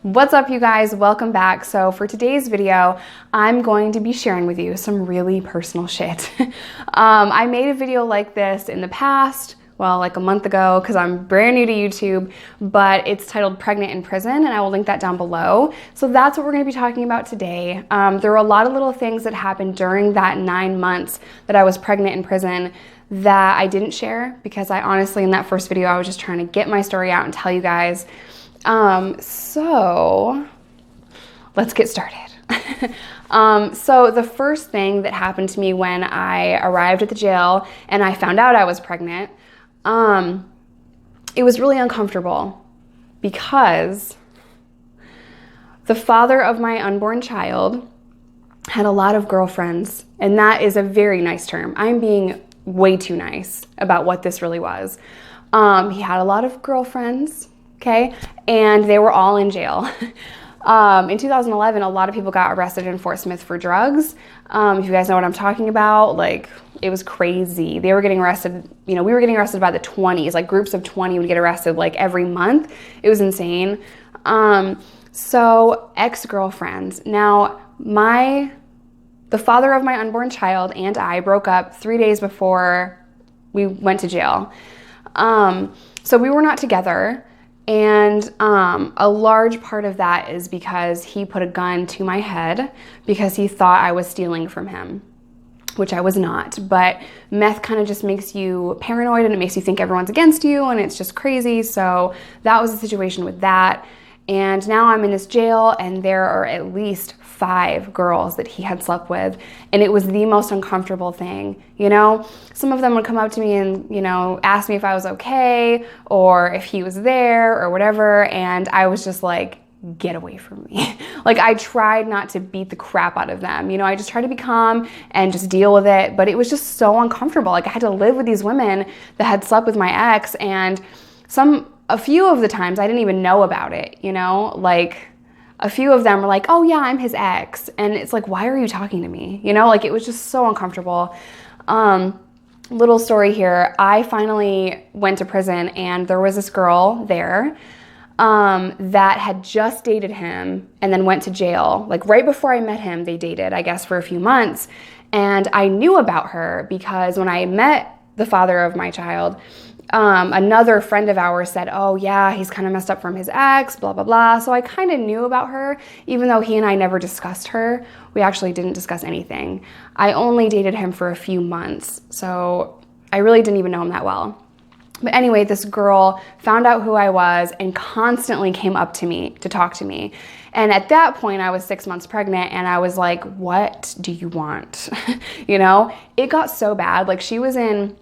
What's up, you guys? Welcome back. So for today's video, I'm going to be sharing with you some really personal shit. I made a video like this in the past, well, like a month ago, because I'm brand new to YouTube, but it's titled Pregnant in Prison, and I will link that down below. So that's what we're going to be talking about today. There were a lot of little things that happened during that 9 months that I was pregnant in prison that I didn't share, because I honestly, in that first video, I was just trying to get my story out and tell you guys. So let's get started. So the first thing that happened to me when I arrived at the jail and I found out I was pregnant, it was really uncomfortable because the father of my unborn child had a lot of girlfriends, and that is a very nice term. I'm being way too nice about what this really was. He had a lot of girlfriends. Okay, and they were all in jail. In 2011, a lot of people got arrested in Fort Smith for drugs. If you guys know what I'm talking about, like, it was crazy. They were getting arrested, we were getting arrested by the 20s, like groups of 20 would get arrested like every month. It was insane. So ex-girlfriends. Now, the father of my unborn child and I broke up 3 days before we went to jail. So we were not together. And a large part of that is because he put a gun to my head because he thought I was stealing from him, which I was not. But meth kind of just makes you paranoid, and it makes you think everyone's against you, and it's just crazy. So that was the situation with that. And now I'm in this jail, and there are at least 5 girls that he had slept with, and it was the most uncomfortable thing. Some of them would come up to me and ask me if I was okay or if he was there or whatever, and I was just like, get away from me. Like, I tried not to beat the crap out of them. I just tried to be calm and just deal with it, but it was just so uncomfortable. Like, I had to live with these women that had slept with my ex, and a few of the times I didn't even know about it, like a few of them were like, oh yeah, I'm his ex. And it's like, why are you talking to me? Like, it was just so uncomfortable. Little story here. I finally went to prison, and there was this girl there that had just dated him and then went to jail. Like, right before I met him, they dated, I guess, for a few months. And I knew about her because when I met the father of my child, another friend of ours said, oh yeah, he's kind of messed up from his ex, blah, blah, blah. So I kind of knew about her, even though he and I never discussed her. We actually didn't discuss anything. I only dated him for a few months, so I really didn't even know him that well. But anyway, this girl found out who I was and constantly came up to me to talk to me. And at that point, I was 6 months pregnant, and I was like, what do you want? It got so bad. Like, she was in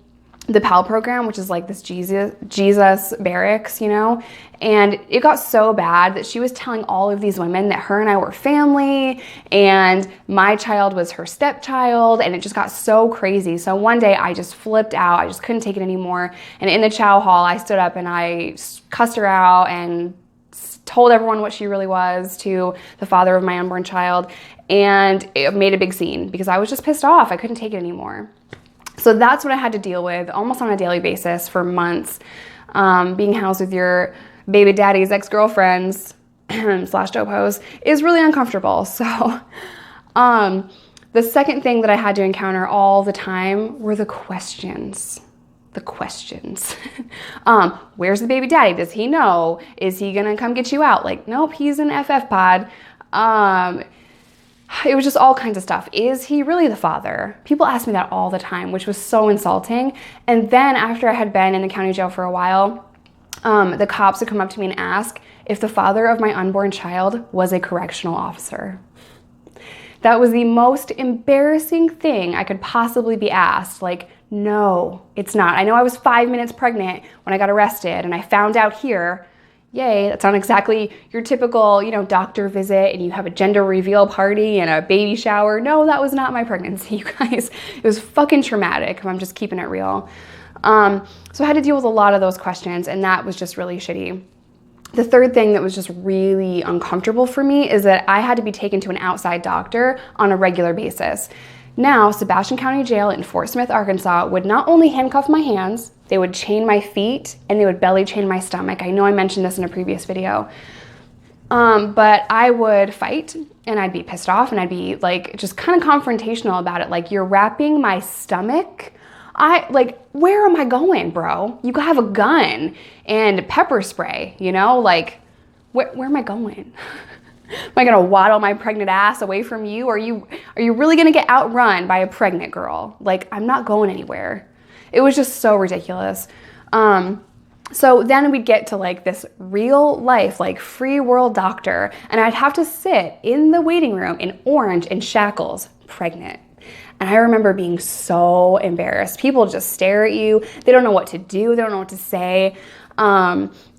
the PAL program, which is like this Jesus barracks, and it got so bad that she was telling all of these women that her and I were family, and my child was her stepchild, and it just got so crazy. So one day I just flipped out. I just couldn't take it anymore. And in the chow hall, I stood up and I cussed her out and told everyone what she really was to the father of my unborn child, and it made a big scene because I was just pissed off. I couldn't take it anymore. So that's what I had to deal with almost on a daily basis for months. Being housed with your baby daddy's ex-girlfriends slash dope hoes is really uncomfortable. So the second thing that I had to encounter all the time were the questions. The questions. Where's the baby daddy? Does he know? Is he gonna come get you out? Like, nope, he's in FF pod. It was just all kinds of stuff. Is he really the father? People ask me that all the time, which was so insulting. And then after I had been in the county jail for a while, the cops would come up to me and ask if the father of my unborn child was a correctional officer. That was the most embarrassing thing I could possibly be asked. Like, no, it's not. I know I was 5 minutes pregnant when I got arrested, and I found out here. Yay, that's not exactly your typical, doctor visit and you have a gender reveal party and a baby shower. No, that was not my pregnancy, you guys. It was fucking traumatic, if I'm just keeping it real. So I had to deal with a lot of those questions, and that was just really shitty. The third thing that was just really uncomfortable for me is that I had to be taken to an outside doctor on a regular basis. Now, Sebastian County Jail in Fort Smith, Arkansas would not only handcuff my hands, they would chain my feet, and they would belly chain my stomach. I know I mentioned this in a previous video. But I would fight and I'd be pissed off and I'd be like just kind of confrontational about it. Like, you're wrapping my stomach. Where am I going, bro? You have a gun and pepper spray, like, where am I going? Am I gonna waddle my pregnant ass away from you? Are you really gonna get outrun by a pregnant girl? Like, I'm not going anywhere. It was just so ridiculous. So then we'd get to like this real life, like free world doctor, and I'd have to sit in the waiting room in orange and shackles, pregnant. And I remember being so embarrassed. People just stare at you. They don't know what to do. They don't know what to say.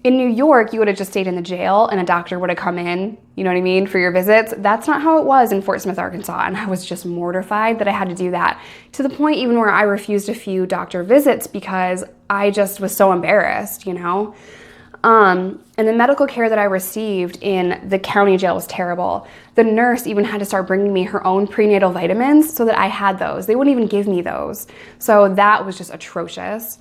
In New York, you would have just stayed in the jail and a doctor would have come in, you know what I mean, for your visits. That's not how it was in Fort Smith, Arkansas. And I was just mortified that I had to do that, to the point even where I refused a few doctor visits because I just was so embarrassed, And the medical care that I received in the county jail was terrible. The nurse even had to start bringing me her own prenatal vitamins so that I had those. They wouldn't even give me those. So that was just atrocious.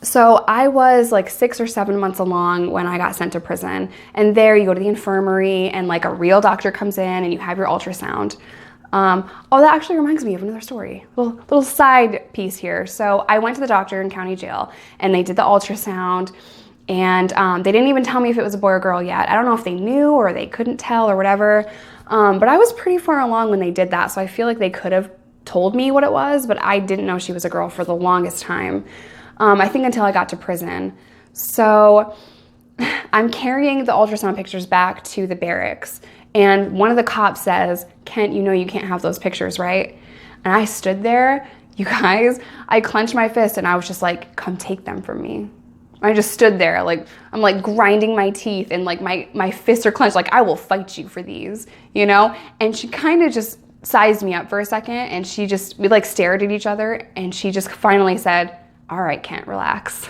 So I was like 6 or 7 months along when I got sent to prison. And there you go to the infirmary and like a real doctor comes in and you have your ultrasound. That actually reminds me of another story. Little side piece here. So I went to the doctor in county jail and they did the ultrasound and they didn't even tell me if it was a boy or girl yet. I don't know if they knew or they couldn't tell or whatever. But I was pretty far along when they did that. So I feel like they could have told me what it was, but I didn't know she was a girl for the longest time. I think until I got to prison. So I'm carrying the ultrasound pictures back to the barracks. And one of the cops says, Kent, you can't have those pictures, right? And I stood there, you guys, I clenched my fist and I was just like, come take them from me. I just stood there, like, I'm like grinding my teeth and like my fists are clenched, like, I will fight you for these, And she kind of just sized me up for a second and we like stared at each other and she just finally said, all right, Kent, relax.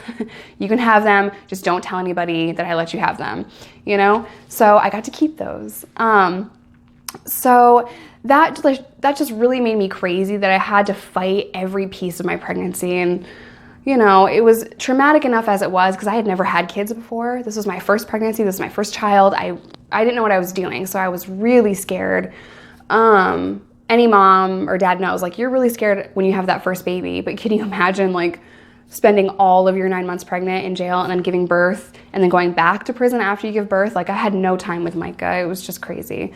You can have them. Just don't tell anybody that I let you have them, So I got to keep those. So that just really made me crazy that I had to fight every piece of my pregnancy. And, it was traumatic enough as it was because I had never had kids before. This was my first pregnancy. This was my first child. I didn't know what I was doing. So I was really scared. Any mom or dad knows, like, you're really scared when you have that first baby. But can you imagine, like, spending all of your 9 months pregnant in jail and then giving birth and then going back to prison after you give birth? Like, I had no time with Micah. It was just crazy.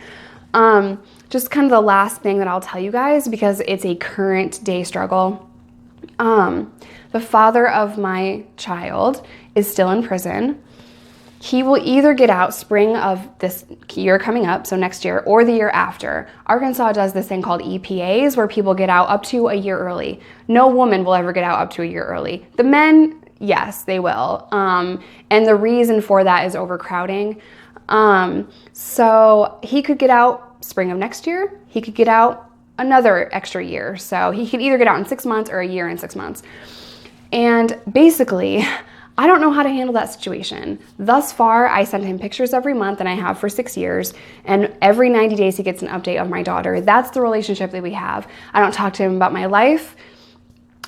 Just kind of the last thing that I'll tell you guys, because it's a current day struggle. The father of my child is still in prison. He will either get out spring of this year coming up, so next year, or the year after. Arkansas does this thing called EPAs where people get out up to a year early. No woman will ever get out up to a year early. The men, yes, they will. And the reason for that is overcrowding. So he could get out spring of next year. He could get out another extra year. So he could either get out in 6 months or a year and 6 months. And basically, I don't know how to handle that situation. Thus far, I send him pictures every month, and I have for 6 years, and every 90 days he gets an update of my daughter. That's the relationship that we have. I don't talk to him about my life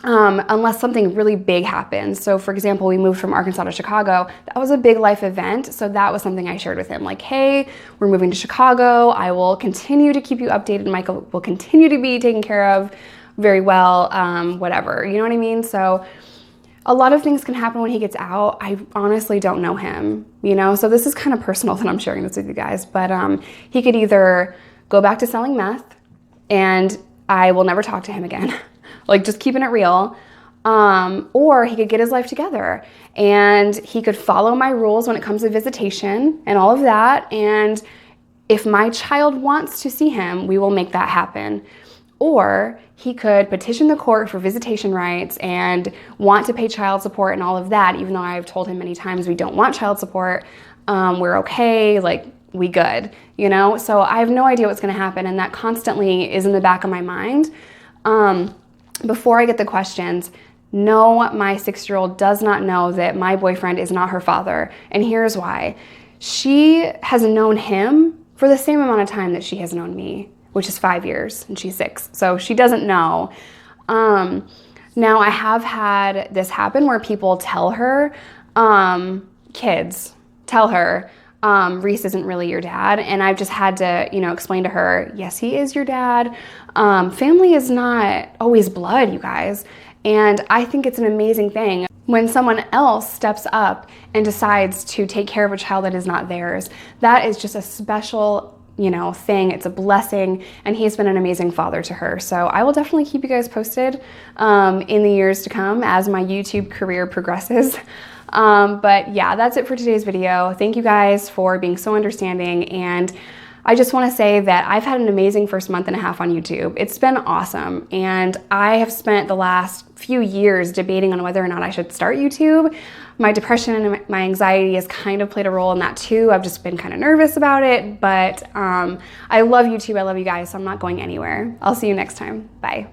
unless something really big happens. So for example, we moved from Arkansas to Chicago. That was a big life event, so that was something I shared with him. Like, hey, we're moving to Chicago. I will continue to keep you updated. Michael will continue to be taken care of very well, whatever. You know what I mean? So a lot of things can happen when he gets out. I honestly don't know him, So this is kind of personal that I'm sharing this with you guys. But he could either go back to selling meth and I will never talk to him again. Like, just keeping it real. Or he could get his life together and he could follow my rules when it comes to visitation and all of that. And if my child wants to see him, we will make that happen. Or he could petition the court for visitation rights and want to pay child support and all of that, even though I've told him many times we don't want child support. We're okay, like, we good, So I have no idea what's gonna happen, and that constantly is in the back of my mind. Before I get the questions, no, my 6-year-old does not know that my boyfriend is not her father, and here's why. She has known him for the same amount of time that she has known me, which is 5 years, and she's 6. So she doesn't know. Now, I have had this happen where people tell her, kids tell her, Reese isn't really your dad. And I've just had to, you know, explain to her, yes, he is your dad. Family is not always blood, you guys. And I think it's an amazing thing when someone else steps up and decides to take care of a child that is not theirs. That is just a special, you know, thing. It's a blessing, and he's been an amazing father to her. So I will definitely keep you guys posted in the years to come as my YouTube career progresses. But yeah, that's it for today's video. Thank you guys for being so understanding, and I just want to say that I've had an amazing first month and a half on YouTube. It's been awesome, and I have spent the last few years debating on whether or not I should start YouTube. My depression and my anxiety has kind of played a role in that too. I've just been kind of nervous about it, but I love YouTube. I love you guys, so I'm not going anywhere. I'll see you next time. Bye.